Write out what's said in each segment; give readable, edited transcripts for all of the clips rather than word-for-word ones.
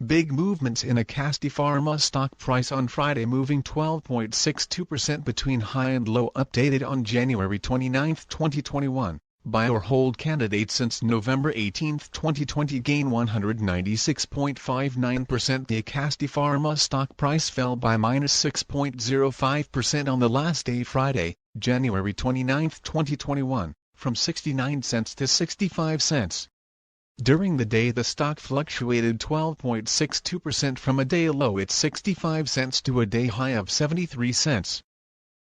Big movements in Acasti Pharma stock price on Friday, moving 12.62% between high and low, updated on January 29, 2021. Buy or hold candidate since November 18, 2020 gain 196.59%. The Acasti Pharma stock price fell by -6.05% on the last day, Friday, January 29, 2021, from 69 cents to 65 cents. During the day the stock fluctuated 12.62% from a day low at 65 cents to a day high of 73 cents.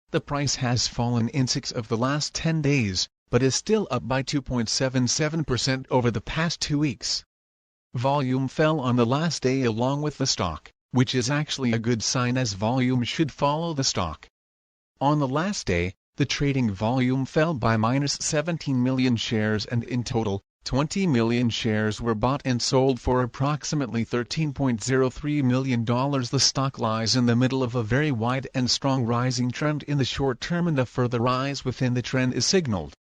The price has fallen in 6 of the last 10 days, but is still up by 2.77% over the past 2 weeks. Volume fell on the last day along with the stock, which is actually a good sign as volume should follow the stock. On the last day, the trading volume fell by -17 million shares, and in total, 20 million shares were bought and sold for approximately $13.03 million. The stock lies in the middle of a very wide and strong rising trend in the short term, and a further rise within the trend is signaled.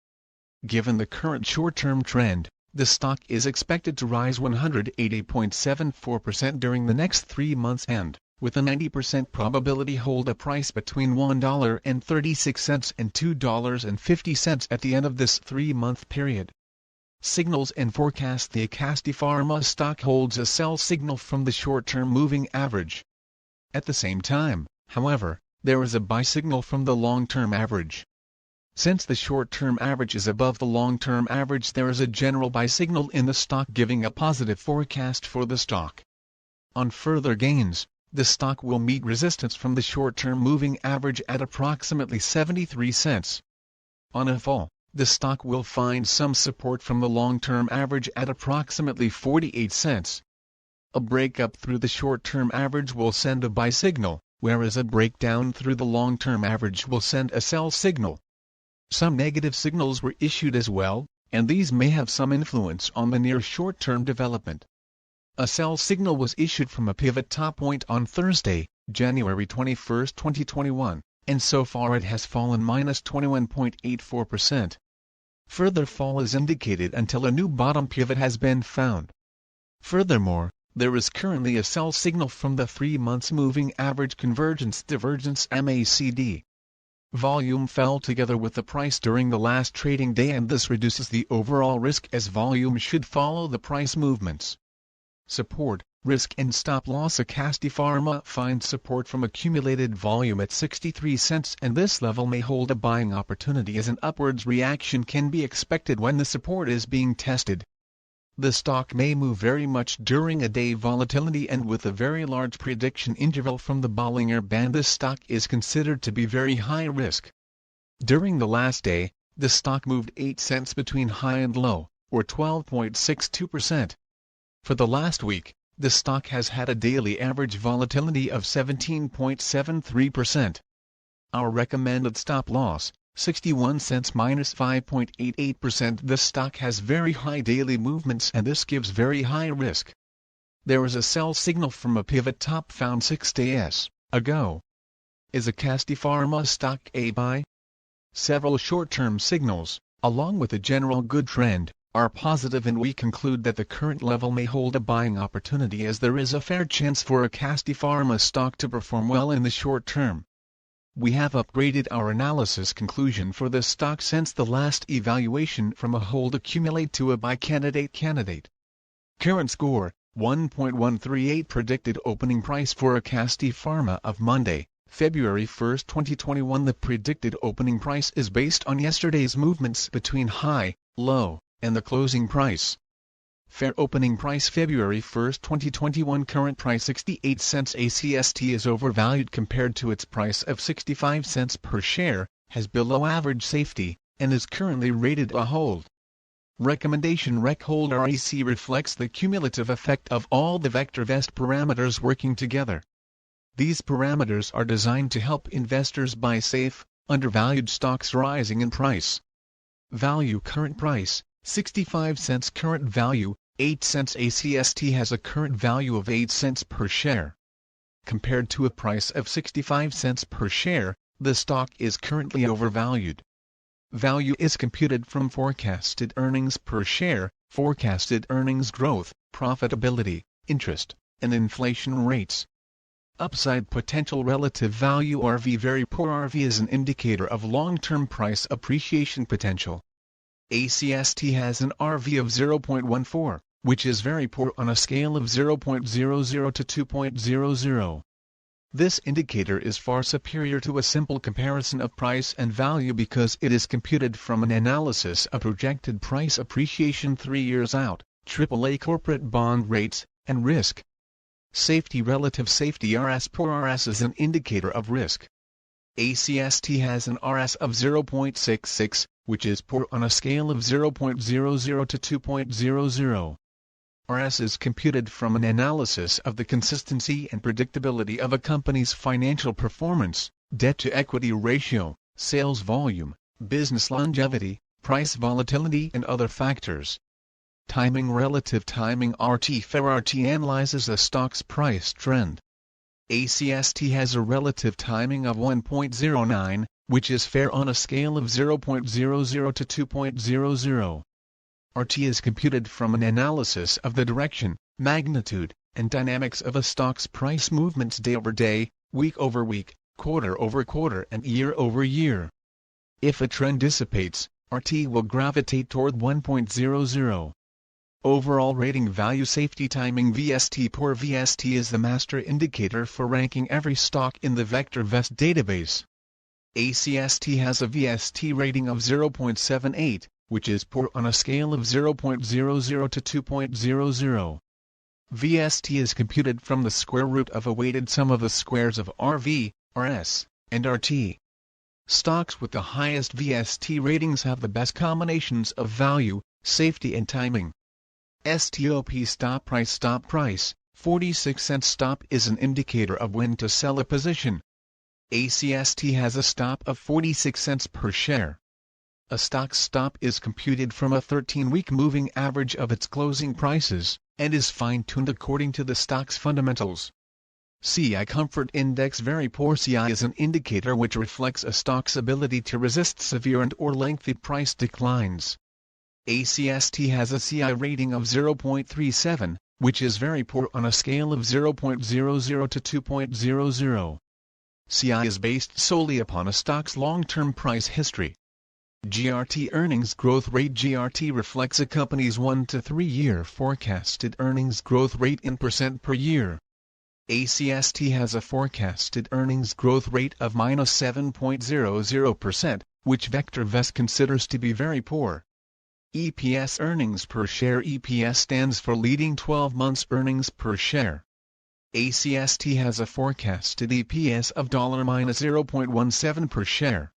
Given the current short-term trend, the stock is expected to rise 180.74% during the next 3 months and, with a 90% probability, hold a price between $1.36 and $2.50 at the end of this 3-month period. Signals and forecast: the Acasti Pharma stock holds a sell signal from the short-term moving average. At the same time, however, there is a buy signal from the long-term average. Since the short-term average is above the long-term average, there is a general buy signal in the stock, giving a positive forecast for the stock. On further gains, the stock will meet resistance from the short-term moving average at approximately 73 cents. On a fall, the stock will find some support from the long-term average at approximately 48 cents. A breakup through the short-term average will send a buy signal, whereas a breakdown through the long-term average will send a sell signal. Some negative signals were issued as well, and these may have some influence on the near short-term development. A sell signal was issued from a pivot top point on Thursday, January 21, 2021, and so far it has fallen -21.84%. Further fall is indicated until a new bottom pivot has been found. Furthermore, there is currently a sell signal from the 3 months moving average convergence divergence (MACD). Volume fell together with the price during the last trading day, and this reduces the overall risk as volume should follow the price movements. Support, risk and stop loss: Acasti Pharma finds support from accumulated volume at 63 cents, and this level may hold a buying opportunity as an upwards reaction can be expected when the support is being tested. The stock may move very much during a day volatility, and with a very large prediction interval from the Bollinger Band, this stock is considered to be very high risk. During the last day, the stock moved 8 cents between high and low, or 12.62%. For the last week, the stock has had a daily average volatility of 17.73%. Our recommended stop loss, 61 cents -5.88%. This stock has very high daily movements, and this gives very high risk. There is a sell signal from a pivot top found 6 days ago. Is Acasti Pharma stock a buy? Several short-term signals, along with a general good trend, are positive, and we conclude that the current level may hold a buying opportunity, as there is a fair chance for Acasti Pharma stock to perform well in the short term. We have upgraded our analysis conclusion for this stock since the last evaluation from a hold accumulate to a buy candidate. Current score, 1.138. Predicted opening price for Acasti Pharma of Monday, February 1, 2021. The predicted opening price is based on yesterday's movements between high, low, and the closing price. Fair opening price February 1, 2021. Current price 68 cents. ACST is overvalued compared to its price of 65 cents per share, has below average safety, and is currently rated a hold. Recommendation: Rec hold. REC reflects the cumulative effect of all the VectorVest parameters working together. These parameters are designed to help investors buy safe, undervalued stocks rising in price. Value: current price, 65 cents. Current value, 8 cents. ACST has a current value of 8 cents per share. Compared to a price of 65 cents per share, the stock is currently overvalued. Value is computed from forecasted earnings per share, forecasted earnings growth, profitability, interest, and inflation rates. Upside potential relative value RV. Very poor RV is an indicator of long-term price appreciation potential. ACST has an RV of 0.14, which is very poor on a scale of 0.00 to 2.00. This indicator is far superior to a simple comparison of price and value because it is computed from an analysis of projected price appreciation 3 years out, AAA corporate bond rates, and risk. Safety. Relative safety RS. Poor RS is an indicator of risk. ACST has an RS of 0.66, which is poor on a scale of 0.00 to 2.00. RS is computed from an analysis of the consistency and predictability of a company's financial performance, debt-to-equity ratio, sales volume, business longevity, price volatility and other factors. Timing. Relative timing RT. Fair RT analyzes a stock's price trend. ACST has a relative timing of 1.09, which is fair on a scale of 0.00 to 2.00. RT is computed from an analysis of the direction, magnitude, and dynamics of a stock's price movements day over day, week over week, quarter over quarter and year over year. If a trend dissipates, RT will gravitate toward 1.00. Overall rating value. Safety. Timing VST. Poor VST is the master indicator for ranking every stock in the VectorVest database. ACST has a VST rating of 0.78, which is poor on a scale of 0.00 to 2.00. VST is computed from the square root of a weighted sum of the squares of RV, RS, and RT. Stocks with the highest VST ratings have the best combinations of value, safety and timing. STOP. Stop price. Stop price, 46 cents. Stop is an indicator of when to sell a position. ACST has a stop of 46 cents per share. A stock's stop is computed from a 13-week moving average of its closing prices, and is fine-tuned according to the stock's fundamentals. CI Comfort Index. Very poor CI is an indicator which reflects a stock's ability to resist severe and/or lengthy price declines. ACST has a CI rating of 0.37, which is very poor on a scale of 0.00 to 2.00. CI is based solely upon a stock's long-term price history. GRT earnings growth rate. GRT reflects a company's 1 to 3 year forecasted earnings growth rate in percent per year. ACST has a forecasted earnings growth rate of -7.00%, which VectorVest considers to be very poor. EPS. Earnings per share. EPS stands for leading 12 months earnings per share. ACST has a forecasted EPS of -0.17 per share.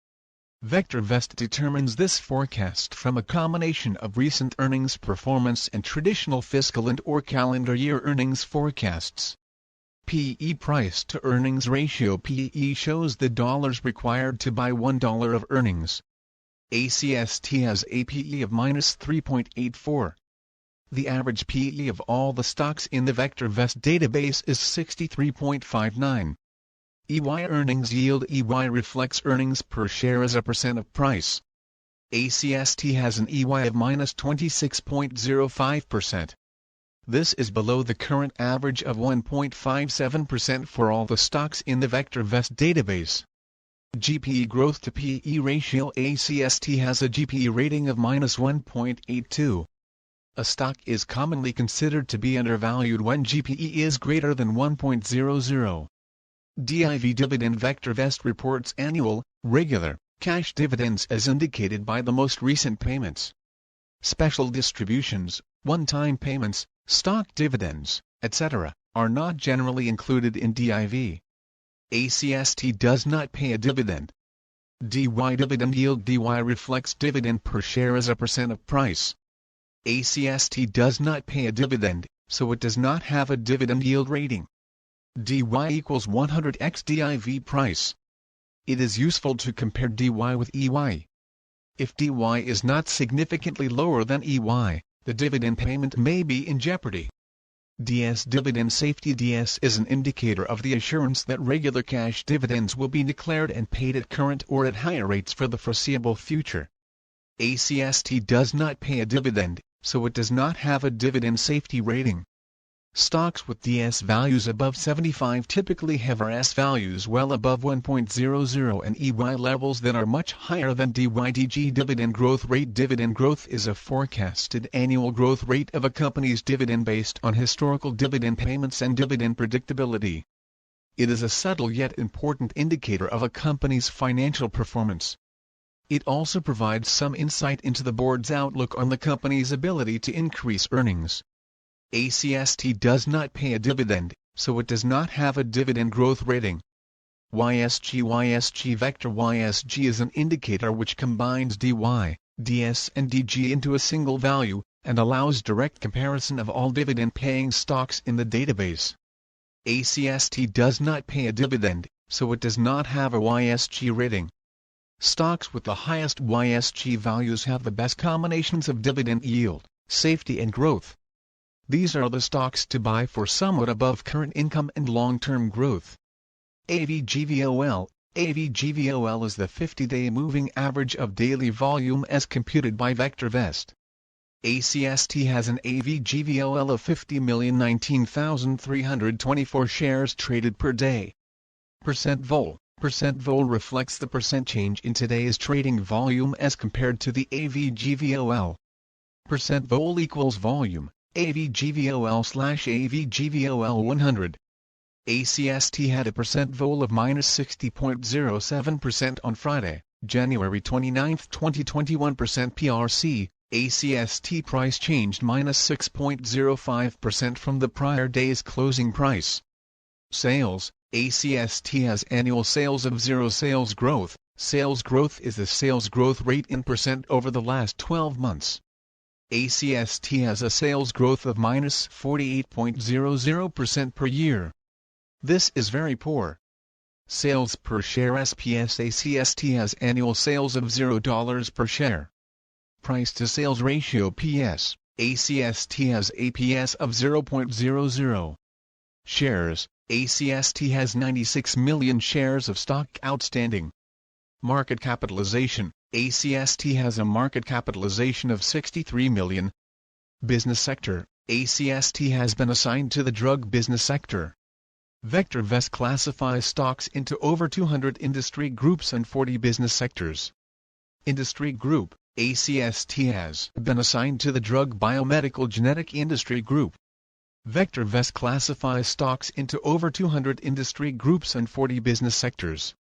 VectorVest determines this forecast from a combination of recent earnings performance and traditional fiscal and/or calendar year earnings forecasts. PE. Price to earnings ratio. PE shows the dollars required to buy $1 of earnings. ACST has a PE of -3.84. The average PE of all the stocks in the VectorVest database is 63.59. EY. Earnings yield. EY reflects earnings per share as a percent of price. ACST has an EY of -26.05%. This is below the current average of 1.57% for all the stocks in the VectorVest database. GPE. Growth to PE ratio. ACST has a GPE rating of -1.82. A stock is commonly considered to be undervalued when GPE is greater than 1.00. DIV. Dividend. VectorVest reports annual, regular, cash dividends as indicated by the most recent payments. Special distributions, one-time payments, stock dividends, etc., are not generally included in DIV. ACST does not pay a dividend. DY. Dividend yield. DY reflects dividend per share as a percent of price. ACST does not pay a dividend, so it does not have a dividend yield rating. DY equals 100x DIV price. It is useful to compare DY with EY. If DY is not significantly lower than EY, the dividend payment may be in jeopardy. DS. Dividend safety. DS is an indicator of the assurance that regular cash dividends will be declared and paid at current or at higher rates for the foreseeable future. ACST does not pay a dividend, so it does not have a dividend safety rating. Stocks with DS values above 75 typically have RS values well above 1.00 and EY levels that are much higher than DYDG dividend growth rate. Dividend growth is a forecasted annual growth rate of a company's dividend based on historical dividend payments and dividend predictability. It is a subtle yet important indicator of a company's financial performance. It also provides some insight into the board's outlook on the company's ability to increase earnings. ACST does not pay a dividend, so it does not have a dividend growth rating. YSG Vector YSG is an indicator which combines DY, DS and DG into a single value, and allows direct comparison of all dividend-paying stocks in the database. ACST does not pay a dividend, so it does not have a YSG rating. Stocks with the highest YSG values have the best combinations of dividend yield, safety and growth. These are the stocks to buy for somewhat above current income and long-term growth. AVGVOL. AVGVOL is the 50-day moving average of daily volume as computed by VectorVest. ACST has an AVGVOL of 50,019,324 shares traded per day. Percent vol reflects the percent change in today's trading volume as compared to the AVGVOL. Percent vol equals volume. AVGVOL/AVGVOL 100. ACST had a percent vol of -60.07% on Friday, January 29, 2021. PRC, ACST price changed -6.05% from the prior day's closing price. Sales, ACST has annual sales of 0. Sales growth is the sales growth rate in percent over the last 12 months. ACST has a sales growth of -48.00% per year. This is very poor. Sales per share SPS ACST has annual sales of $0 per share. Price to sales ratio PS, ACST has APS of 0.00. Shares, ACST has 96 million shares of stock outstanding. Market capitalization, ACST has a market capitalization of 63 million. Business sector, ACST has been assigned to the drug business sector. VectorVest classifies stocks into over 200 industry groups and 40 business sectors. Industry group, ACST has been assigned to the drug biomedical genetic industry group. VectorVest classifies stocks into over 200 industry groups and 40 business sectors.